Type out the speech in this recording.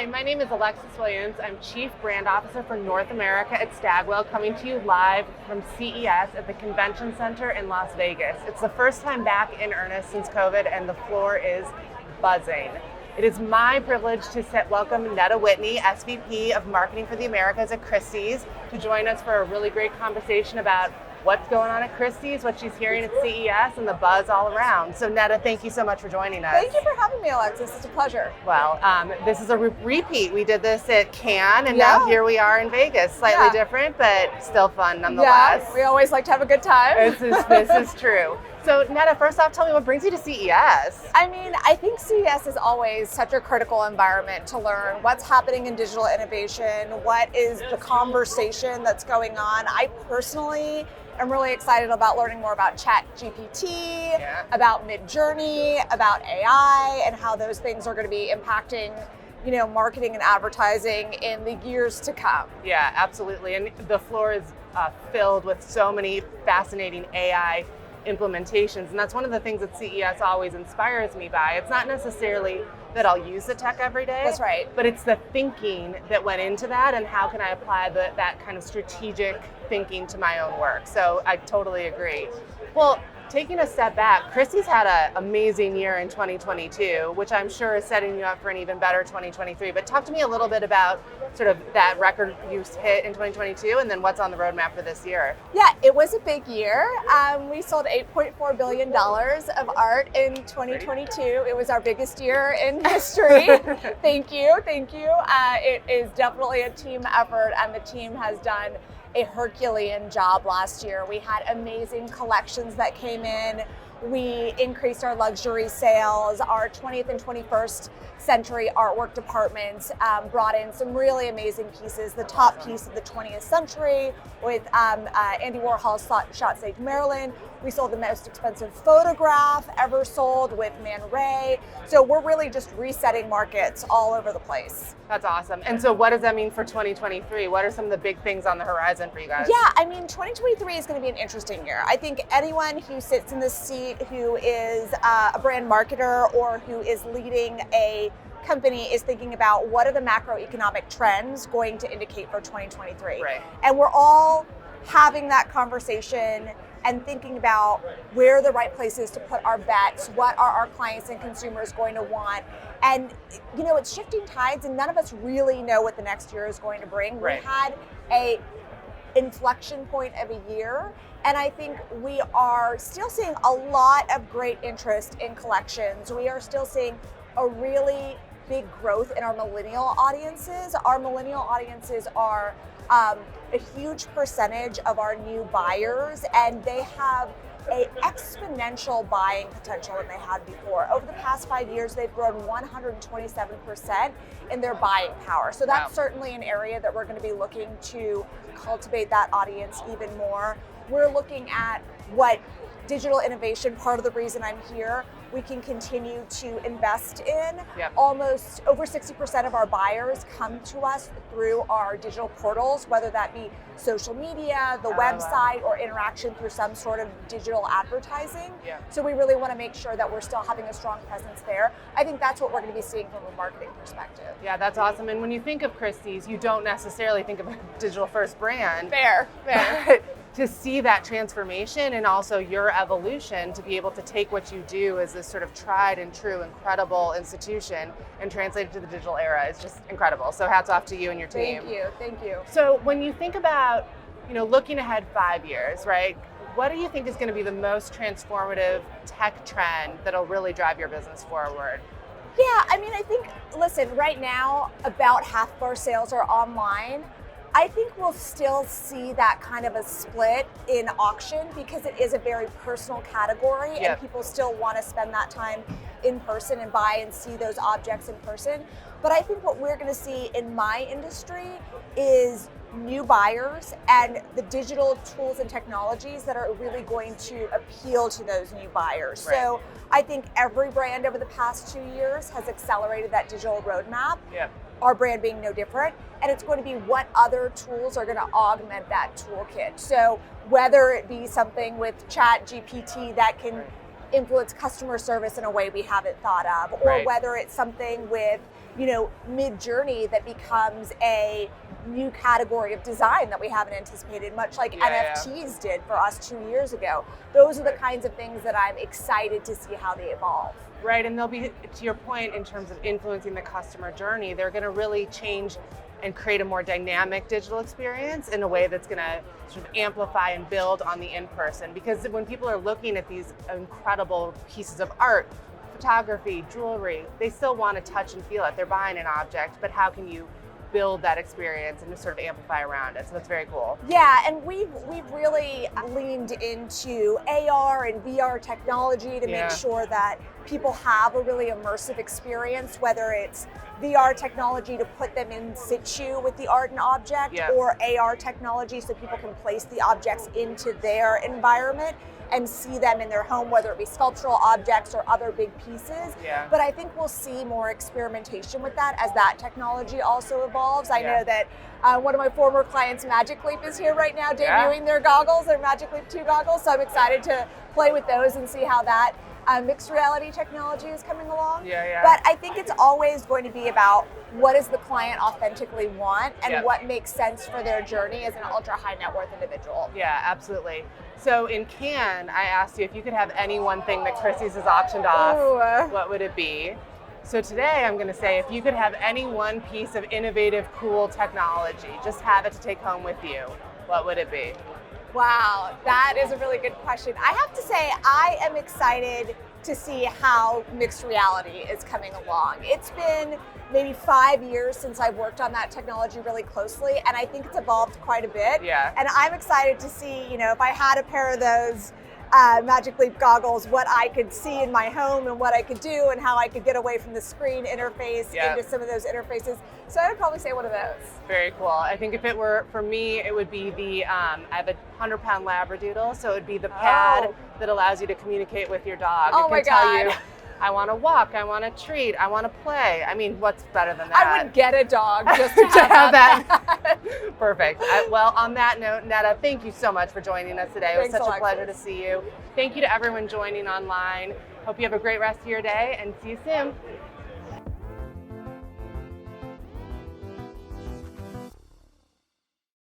Hi, my name is Alexis Williams. I'm Chief Brand Officer for North America at Stagwell, coming to you live from CES at the Convention Center in Las Vegas. It's the first time back in earnest since COVID, and the floor is buzzing. It is my privilege to welcome Netta Whitney, SVP of Marketing for the Americas at Christie's, to join us for a really great conversation about what's going on at Christie's, what she's hearing at CES, and the buzz all around. So Netta, thank you so much for joining us. Thank you for having me, Alexis. It's a pleasure. Well, this is a repeat. We did this at Cannes, and now here we are in Vegas. Slightly different, but still fun nonetheless. Yeah, we always like to have a good time. This is true. So Netta, first off, tell me what brings you to CES? I mean, I think CES is always such a critical environment to learn what's happening in digital innovation, what is the conversation that's going on. I personally am really excited about learning more about ChatGPT, about Midjourney, about AI, and how those things are going to be impacting, marketing and advertising in the years to come. Yeah, absolutely. And the floor is filled with so many fascinating AI implementations, and that's one of the things that CES always inspires me by. It's not necessarily that I'll use the tech every day. That's right. But it's the thinking that went into that, and how can I apply that kind of strategic thinking to my own work. So I totally agree. Well, taking a step back, Christie's had an amazing year in 2022, which I'm sure is setting you up for an even better 2023. But talk to me a little bit about sort of that record you hit in 2022, and then what's on the roadmap for this year. Yeah, it was a big year. We sold $8.4 billion of art in 2022. It was our biggest year in history. Thank you. It is definitely a team effort, and the team has done a Herculean job last year. We had amazing collections that came in. We increased our luxury sales. Our 20th and 21st century artwork departments brought in some really amazing pieces. The top piece of the 20th century with Andy Warhol's Shot Stage Maryland. We sold the most expensive photograph ever sold with Man Ray. So we're really just resetting markets all over the place. That's awesome. And so what does that mean for 2023? What are some of the big things on the horizon for you guys? Yeah, I mean, 2023 is going to be an interesting year. I think anyone who sits in this seat who is a brand marketer or who is leading a company is thinking about what are the macroeconomic trends going to indicate for 2023. Right. And we're all having that conversation and thinking about where are the right places to put our bets, what are our clients and consumers going to want. And it's shifting tides, and none of us really know what the next year is going to bring. Right. We had a inflection point of a year, and I think we are still seeing a lot of great interest in collections. We are still seeing a really big growth in our millennial audiences. Our millennial audiences are a huge percentage of our new buyers, and they have an exponential buying potential than they had before. Over the past 5 years, they've grown 127% in their buying power. So that's certainly an area that we're going to be looking to cultivate that audience even more. We're looking at what digital innovation, part of the reason I'm here, we can continue to invest in. Almost over 60% of our buyers come to us through our digital portals, whether that be social media, the website, or interaction through some sort of digital advertising. So we really want to make sure that we're still having a strong presence there. I think that's what we're going to be seeing from a marketing perspective. Yeah, that's awesome. And when you think of Christie's, you don't necessarily think of a digital first brand. Fair. But to see that transformation and also your evolution, to be able to take what you do as this sort of tried and true, incredible institution and translate it to the digital era is just incredible. So hats off to you and your team. Thank you. So when you think about, looking ahead 5 years, right? What do you think is going to be the most transformative tech trend that'll really drive your business forward? Yeah, I mean, I think, listen, right now, about half of our sales are online. I think we'll still see that kind of a split in auction because it is a very personal category and people still want to spend that time in person and buy and see those objects in person. But I think what we're going to see in my industry is new buyers and the digital tools and technologies that are really going to appeal to those new buyers. Right. So I think every brand over the past 2 years has accelerated that digital roadmap. Our brand being no different, and it's going to be what other tools are going to augment that toolkit. So whether it be something with ChatGPT that can influence customer service in a way we haven't thought of, or Right. whether it's something with, mid-journey that becomes a new category of design that we haven't anticipated, much like NFTs did for us 2 years ago. Those are the kinds of things that I'm excited to see how they evolve. Right, and they'll be, to your point, in terms of influencing the customer journey, they're going to really change and create a more dynamic digital experience in a way that's going to sort of amplify and build on the in-person. Because when people are looking at these incredible pieces of art, photography, jewelry, they still want to touch and feel it. They're buying an object, but how can you build that experience and just sort of amplify around it? So that's very cool. Yeah, and we've really leaned into AR and VR technology to make sure that people have a really immersive experience, whether it's VR technology to put them in situ with the art and object, or AR technology so people can place the objects into their environment and see them in their home, whether it be sculptural objects or other big pieces. But I think we'll see more experimentation with that as that technology also evolves. I know that one of my former clients, Magic Leap, is here right now debuting their goggles, their Magic Leap 2 goggles. So I'm excited to play with those and see how that mixed reality technology is coming along. But I think it's always going to be about what does the client authentically want and what makes sense for their journey as an ultra high net worth individual. Yeah, absolutely. So in Cannes, I asked you if you could have any one thing that Christie's has auctioned off, what would it be? So today I'm going to say if you could have any one piece of innovative, cool technology, just have it to take home with you, what would it be? Wow, that is a really good question. I have to say I am excited to see how mixed reality is coming along. It's been maybe 5 years since I've worked on that technology really closely, and I think it's evolved quite a bit. And I'm excited to see, if I had a pair of those Magic Leap goggles, what I could see in my home and what I could do and how I could get away from the screen interface into some of those interfaces. So I would probably say one of those. Very cool. I think if it were for me, it would be the, I have a 100-pound Labradoodle, so it would be the pad that allows you to communicate with your dog. Oh it can tell you, I want to walk, I want to treat, I want to play. I mean, what's better than that? I would get a dog just to have that. Perfect. Well, on that note, Netta, thank you so much for joining us today. It was such a pleasure to see you. Thank you to everyone joining online. Hope you have a great rest of your day and see you soon.